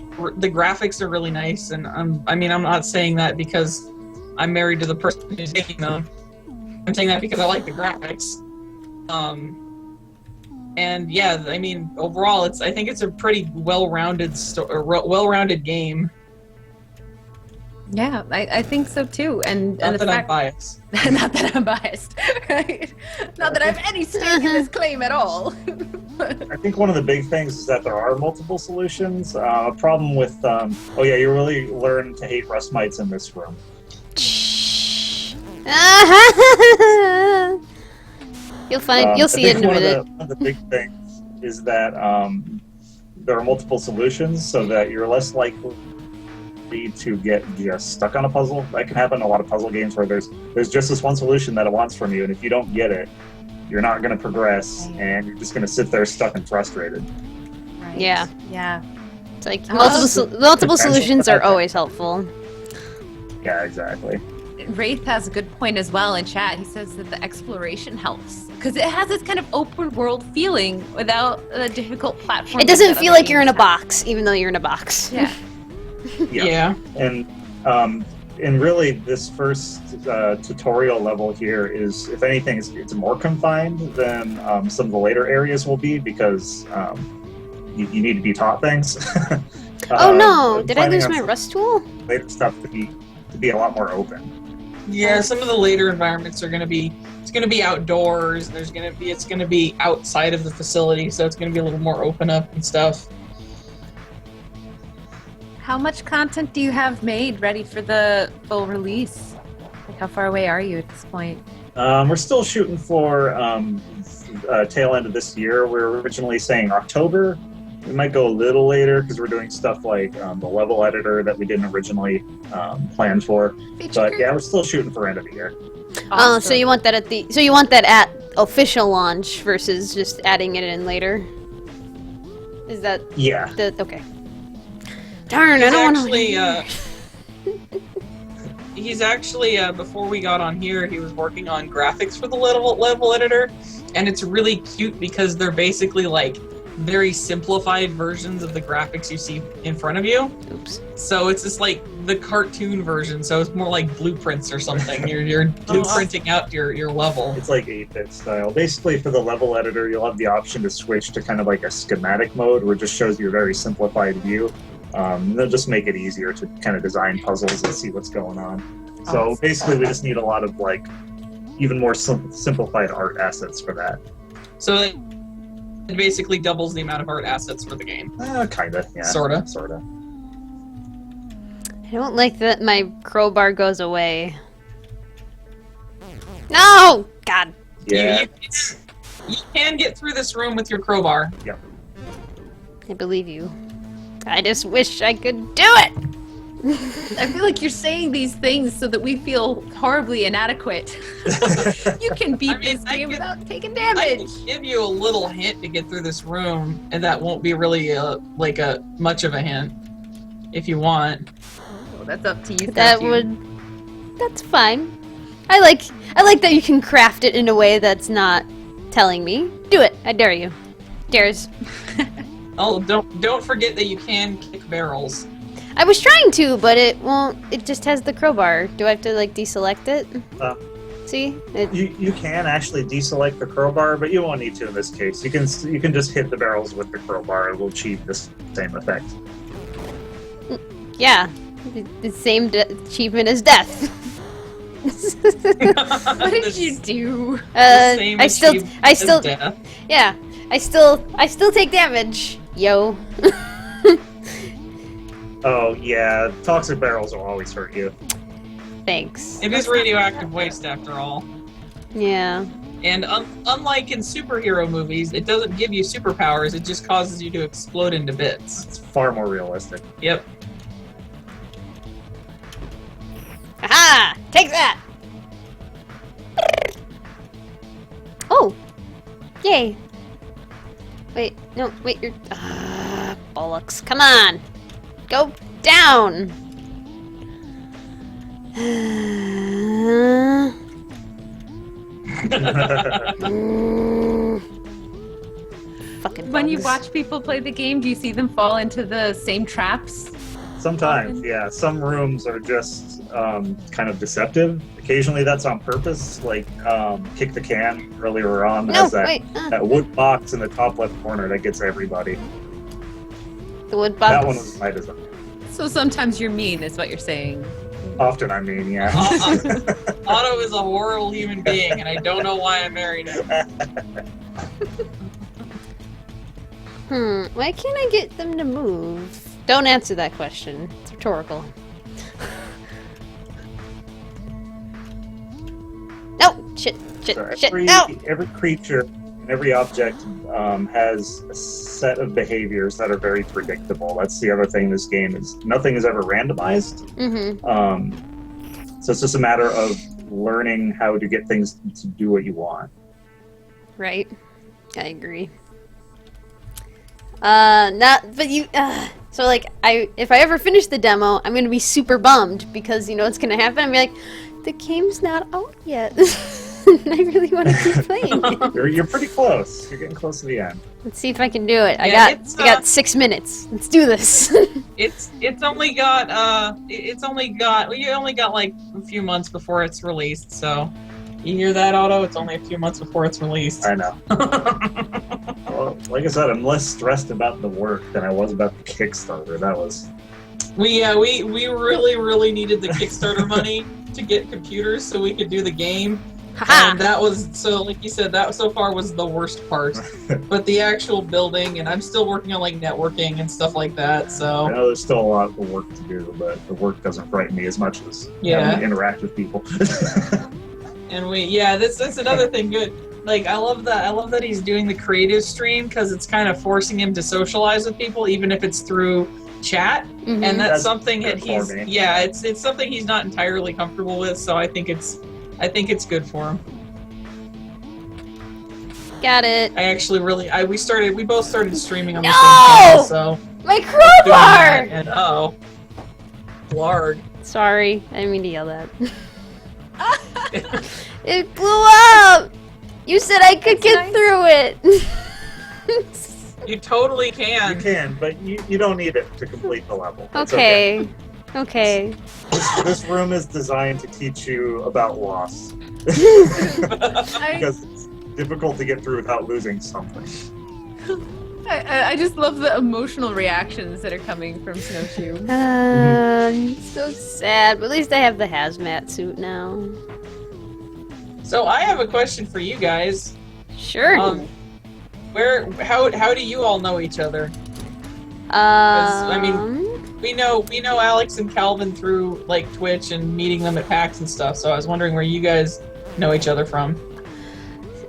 graphics are really nice, and I mean, I'm not saying that because I'm married to the person who's making them. I'm saying that because I like the graphics. And yeah, I mean, overall, I think it's a pretty well-rounded game. Yeah, I think so too. And Not the that I'm fact, biased. not that I'm biased, right? Not that I have any stake in this claim at all. I think one of the big things is that there are multiple solutions. A problem with, you really learn to hate rust mites in this room. You'll see it in a minute. One of the big things is that there are multiple solutions, so that you're less likely to get just stuck on a puzzle. That can happen in a lot of puzzle games where there's just this one solution that it wants from you, and if you don't get it, you're not going to progress, and you're just going to sit there stuck and frustrated. Right. Yeah. It's like multiple solutions are always helpful. Yeah, exactly. Wraith has a good point as well in chat. He says that the exploration helps because it has this kind of open world feeling without a difficult platform. It doesn't feel like you're in a box, even though you're in a box. Yeah. Yeah. And really, this first tutorial level here is, if anything, it's more confined than some of the later areas will be because you need to be taught things. Oh no! Did I lose my rust tool? Later stuff to be a lot more open. Yeah, some of the later environments are going to be, it's going to be outdoors. It's going to be outside of the facility, so it's going to be a little more open up and stuff. How much content do you have made ready for the full release? Like, how far away are you at this point? We're still shooting for tail end of this year. We were originally saying October. We might go a little later because we're doing stuff like the level editor that we didn't originally plan for. But yeah, we're still shooting for end of the year. Oh, Awesome. so you want that at official launch versus just adding it in later? Is that Yeah. okay? Darn, I don't want to. He's actually before we got on here, he was working on graphics for the level editor, and it's really cute because they're basically like very simplified versions of the graphics you see in front of you. Oops. So it's just like the cartoon version, so it's more like blueprints or something. You're blueprinting out your level. It's like 8-bit style. Basically, for the level editor, you'll have the option to switch to kind of like a schematic mode, where it just shows you a very simplified view. They'll just make it easier to kind of design puzzles and see what's going on. So basically, we just need a lot of like even more simplified art assets for that. So it basically doubles the amount of art assets for the game. Kinda, yeah. Sorta. I don't like that my crowbar goes away. No! God. Yeah. You can get through this room with your crowbar. Yep. I believe you. I just wish I could do it! I feel like you're saying these things so that we feel horribly inadequate. You can beat this game without taking I damage. can give you a little hint to get through this room, and that won't be really like a much of a hint, if you want. Oh, that's up to you. That's fine. I like that you can craft it in a way that's not telling me. Do it. I dare you. Dares. Oh, don't forget that you can kick barrels. I was trying to, but it won't. It just has the crowbar. Do I have to like deselect it? See? You can actually deselect the crowbar, but you won't need to in this case. You can just hit the barrels with the crowbar. It will achieve the same effect. Yeah, the same achievement as death. What did you do? Same I still, as death. yeah, I still take damage. Yo. Oh yeah, toxic barrels will always hurt you. Thanks. It is radioactive waste after all. Yeah. And unlike in superhero movies, it doesn't give you superpowers, it just causes you to explode into bits. It's far more realistic. Yep. Aha! Take that! Oh! Yay! Wait, no, wait, you're... bollocks. Come on! Go down! Fucking When you bugs. watch people play the game, do you see them fall into the same traps? Sometimes, yeah. Some rooms are just kind of deceptive. Occasionally that's on purpose, like Kick the Can earlier on No, has that, wait. that wood box in the top left corner that gets everybody. The wood box. That one was my design. So sometimes you're mean, is what you're saying. Often, I mean, yeah. Otto is a horrible human being, and I don't know why I married him. Why can't I get them to move? Don't answer that question. It's rhetorical. No! Shit! So Shit! No! every creature and every object has a set of behaviors that are very predictable. That's the other thing in this game is nothing is ever randomized. Mm-hmm. So it's just a matter of learning how to get things to do what you want. Right. I agree. But you, so like, if I ever finish the demo, I'm gonna be super bummed because you know what's gonna happen? I'm gonna be like, the game's not out yet. I really want to keep playing. You're pretty close. You're getting close to the end. Let's see if I can do it. Yeah, I got 6 minutes. Let's do this. It's only got we only got like a few months before it's released, so you hear that, Otto? It's only a few months before it's released. I know. Well, like I said, I'm less stressed about the work than I was about the Kickstarter. That was... We really needed the Kickstarter money to get computers so we could do the game. Haha. And that was, so like you said, that so far was the worst part. But the actual building, and I'm still working on like networking and stuff like that, I so know there's still a lot of work to do, but the work doesn't frighten me as much as Yeah. having to interact with people. and that's another thing good. Like I love that he's doing the creative stream because it's kind of forcing him to socialize with people, even if it's through chat. Mhm. And that's That's something that good for me. it's something he's not entirely comfortable with, so I think it's good for him. Got it. I actually really, we both started streaming on the No! same channel, so My doing that, crowbar! and Blarg. Sorry, I didn't mean to yell that. It blew up! You said I could get through it! You totally can. You can, but you don't need it to complete the level. It's Okay. Okay. This room is designed to teach you about loss. Because it's difficult to get through without losing something. I just love the emotional reactions that are coming from Snowshoe. So sad, but at least I have the hazmat suit now. So I have a question for you guys. Sure. How do you all know each other? I mean, we know Alex and Calvin through like Twitch and meeting them at PAX and stuff. So I was wondering where you guys know each other from.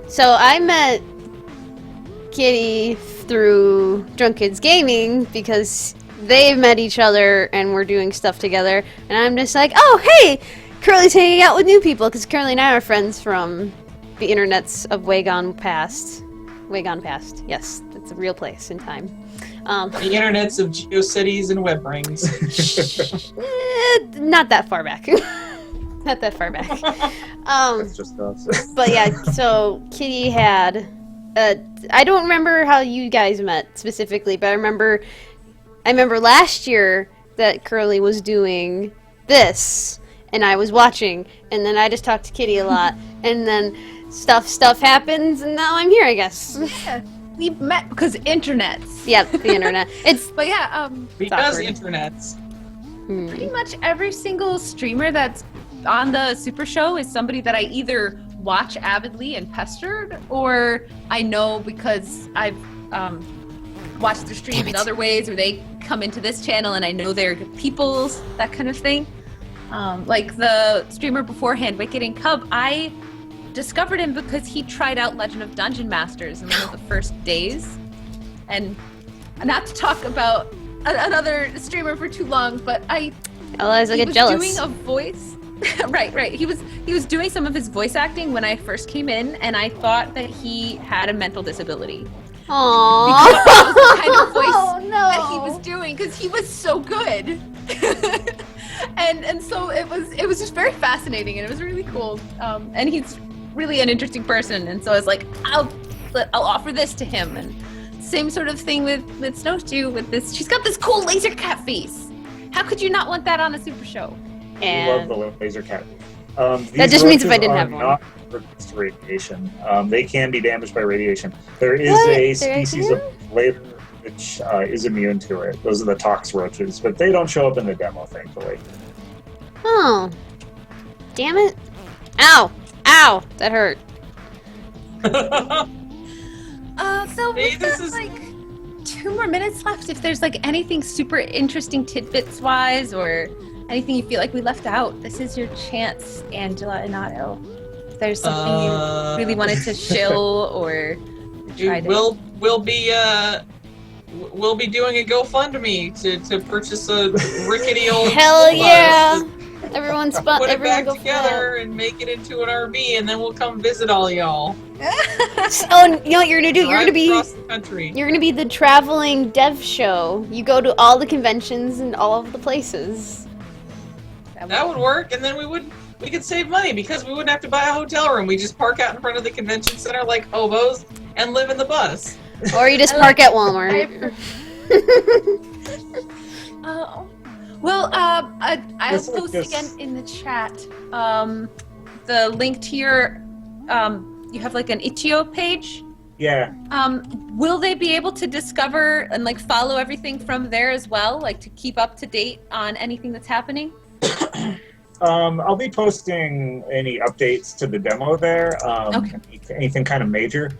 So I met Kitty through Drunk Kids Gaming because they met each other and were doing stuff together, and I'm just like, oh hey, Curly's hanging out with new people because Curly and I are friends from the internets of way gone past. Way gone past. Yes, it's a real place in time. The internets of GeoCities and web rings. Not that far back. Not that far back. That's just us. But yeah, so Kitty had. I don't remember how you guys met specifically, but I remember last year that Curly was doing this, and I was watching, and then I just talked to Kitty a lot, and then stuff happens, and now I'm here, I guess. Yeah, we met because internets. Yep, the internet. But yeah, Because awkward. internets. pretty much every single streamer that's on the Supershow is somebody that I either watch avidly and pestered, or I know because I've watched their streams in other ways, or they come into this channel and I know they're good peoples, that kind of thing. Like the streamer beforehand, Wicked and Cub, I discovered him because he tried out Legend of Dungeon Masters in one of the first days. And not to talk about another streamer for too long, but Otherwise I'll get jealous. He was doing a voice. right. He was doing some of his voice acting when I first came in, and I thought that he had a mental disability. Aww. Because that was the kind of voice Oh, no. that he was doing, because he was so good. and so it was just very fascinating, and it was really cool. And he's really an interesting person, and so I was like, I'll offer this to him. And same sort of thing with Snowshoe with this. She's got this cool laser cat face. How could you not want that on a Super Show? I love the laser cat. That just means if I didn't have one. Not resistant to radiation. They can be damaged by radiation. There is What? a species of flavor which is immune to it. Those are the tox roaches, but they don't show up in the demo, thankfully. Oh. Damn it. Ow. Ow. That hurt. So Hey, we've this got is- like 2 more minutes left. If there's like anything super interesting tidbits wise, or anything you feel like we left out, this is your chance, Angela and Otto. If there's something you really wanted to shill or try to... We'll be doing a GoFundMe to purchase a rickety old Hell school bus yeah. to Everyone put it back go together and make it into an RV, and then we'll come visit all y'all. Oh, and you know what you're gonna do? You're Drive gonna be across the country. You're gonna be the traveling dev show. You go to all the conventions and all of the places. That would work, and then we could save money because we wouldn't have to buy a hotel room. We just park out in front of the convention center like hobos and live in the bus. Or you just park at Walmart. I'll Just like post this. again in the chat the link to your you have like an itch.io page. Yeah. Will they be able to discover and like follow everything from there as well, like to keep up to date on anything that's happening? I'll be posting any updates to the demo there. Okay. Anything kind of major.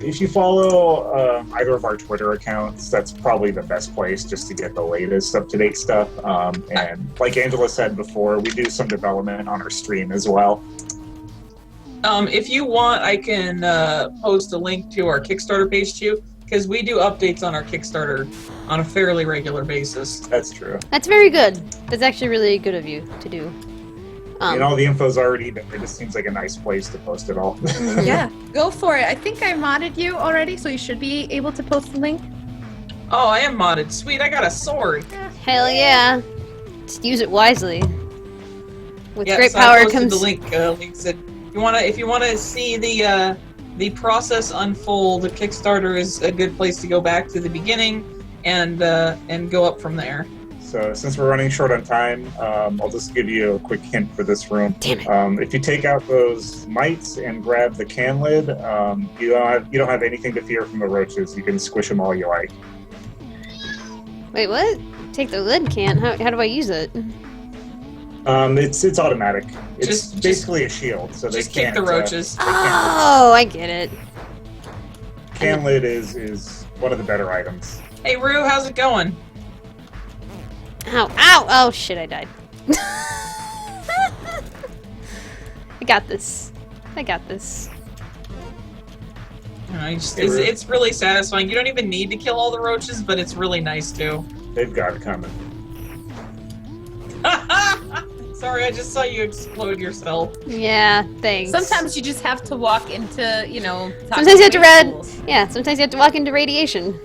If you follow either of our Twitter accounts, that's probably the best place just to get the latest up-to-date stuff. And like Angela said before, we do some development on our stream as well. If you want, I can post a link to our Kickstarter page too, because we do updates on our Kickstarter on a fairly regular basis. That's true. That's very good. That's actually really good of you to do. all the info's already there. It just seems like a nice place to post it all. Yeah, go for it. I think I modded you already, so you should be able to post the link. Oh, I am modded. Sweet, I got a sword. Hell yeah. Just use it wisely. With Yeah, great so I power posted comes... the link. Link said, if you wanna see the process unfold, the Kickstarter is a good place to go back to the beginning and go up from there. So since we're running short on time, I'll just give you a quick hint for this room. Damn it. If you take out those mites and grab the can lid, you don't have anything to fear from the roaches. You can squish them all you like. Wait, what? Take the lid can? How do I use it? It's automatic. It's Just- basically a shield, so they Just kick can't. the roaches. They can't. Oh, I get it. Can lid is one of the better items. Hey Rue, how's it going? Ow, ow! Oh shit, I died. I got this. I got this. It's really satisfying. You don't even need to kill all the roaches, but it's really nice too. They've got it coming. Sorry, I just saw you explode yourself. Yeah, thanks. Sometimes you just have to walk into, Sometimes you have to read. Yeah, sometimes you have to walk into radiation.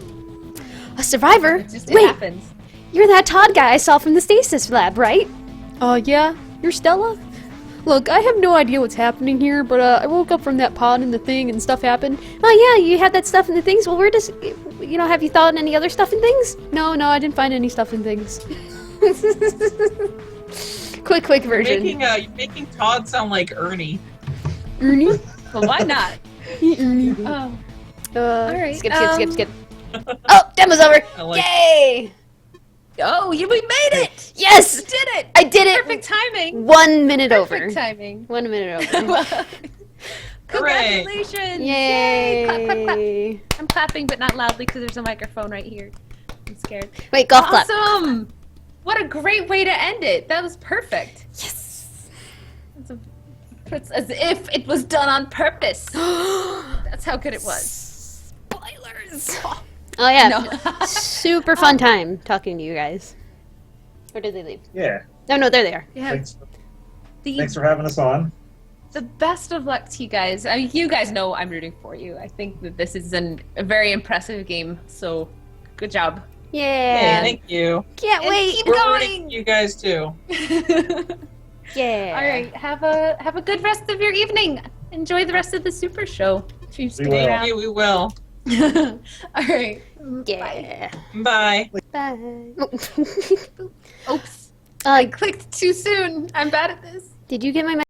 A survivor? It Wait, happens. you're that Todd guy I saw from the stasis lab, right? Yeah. You're Stella? Look, I have no idea what's happening here, but I woke up from that pod and the thing and stuff happened. Oh yeah, you had that stuff in the things? Well, where does... have you thought any other stuff in things? No, I didn't find any stuff in things. Quick version. You're making Todd sound like Ernie. Ernie? Well, why not? Ernie. Oh, Alright. Skip. um, Demo's over! I like- Yay! we made it! Yes! You did it! I did it! Perfect timing. 1 minute Perfect over. timing. 1 minute over. Congratulations! Yay! Clap, clap, clap. I'm clapping, but not loudly because there's a microphone right here. I'm scared. Wait, golf clap. Awesome! What a great way to end it. That was perfect. Yes! It's as if it was done on purpose. That's how good it was. Spoilers! Oh yeah, No. super fun time talking to you guys. Or did they leave? Yeah. No, there they are. Yeah, Thanks the for having us on. best of luck to you guys. I mean, you guys know I'm rooting for you. I think that this is a very impressive game. So, good job. Yeah. Hey, thank you. Can't And wait. keep We're going. rooting for you guys too. Yeah. All right, have a good rest of your evening. Enjoy the rest of the Super Show. If you stick will. Thank around. you, we will. All right. Yeah. Bye. Bye. Oops. I uh, clicked too soon. I'm bad at this. did you get my